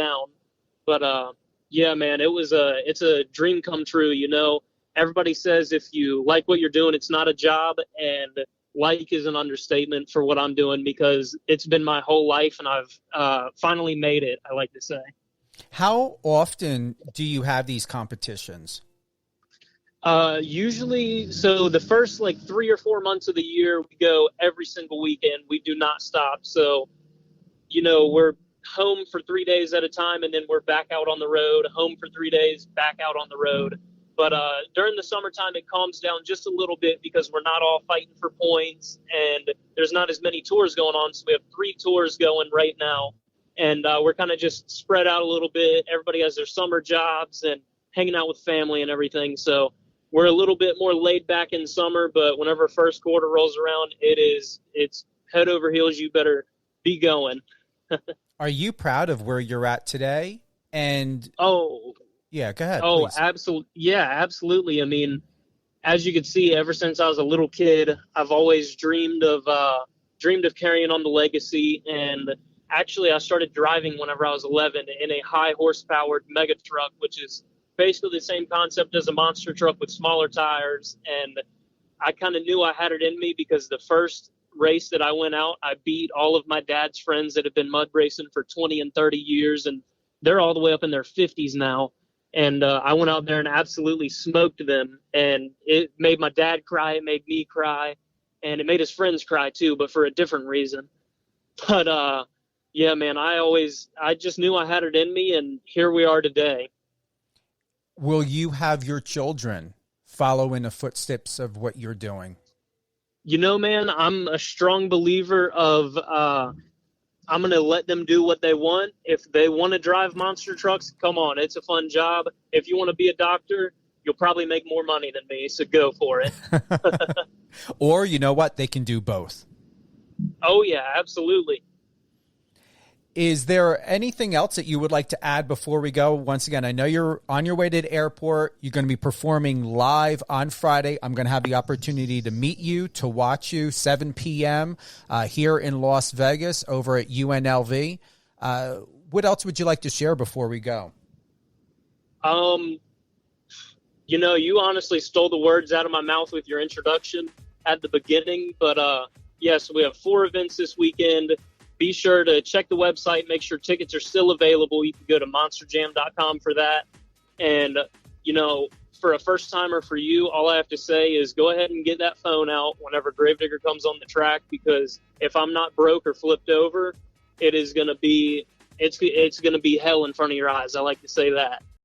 down. But yeah, man, it's a dream come true. Everybody says if you like what you're doing, it's not a job, and like is an understatement for what I'm doing because it's been my whole life, and I've finally made it, I like to say. How often do you have these competitions? Usually, so the first like 3 or 4 months of the year, we go every single weekend. We do not stop. So, we're home for 3 days at a time, and then we're back out on the road, home for 3 days, back out on the road. But during the summertime, it calms down just a little bit because we're not all fighting for points, and there's not as many tours going on. So we have 3 tours going right now, and we're kind of just spread out a little bit. Everybody has their summer jobs and hanging out with family and everything. So we're a little bit more laid back in summer, but whenever first quarter rolls around, it's head over heels. You better be going. Are you proud of where you're at today? And Oh, yeah, go ahead. oh, Please. absolutely. Yeah, absolutely. I mean, as you can see, ever since I was a little kid, I've always dreamed of carrying on the legacy. And actually, I started driving whenever I was 11 in a high horsepowered mega truck, which is basically the same concept as a monster truck with smaller tires. And I kind of knew I had it in me because the first race that I went out, I beat all of my dad's friends that have been mud racing for 20 and 30 years, and they're all the way up in their 50s now. And I went out there and absolutely smoked them, and it made my dad cry, it made me cry, and it made his friends cry too, but for a different reason. But yeah, man, I just knew I had it in me, and here we are today. Will you have your children follow in the footsteps of what you're doing? Man, I'm a strong believer of I'm going to let them do what they want. If they want to drive monster trucks, come on, it's a fun job. If you want to be a doctor, you'll probably make more money than me, so go for it. Or you know what? They can do both. Oh, yeah, absolutely. Is there anything else that you would like to add before we go? Once again, I know you're on your way to the airport. You're going to be performing live on Friday. I'm going to have the opportunity to meet you, to watch you 7 p.m. Here in Las Vegas over at UNLV. What else would you like to share before we go? You honestly stole the words out of my mouth with your introduction at the beginning. But yes, we have 4 events this weekend. Be sure to check the website, make sure tickets are still available. You can go to monsterjam.com for that. And, for a first timer for you, all I have to say is go ahead and get that phone out whenever Gravedigger comes on the track, because if I'm not broke or flipped over, it's going to be hell in front of your eyes. I like to say that.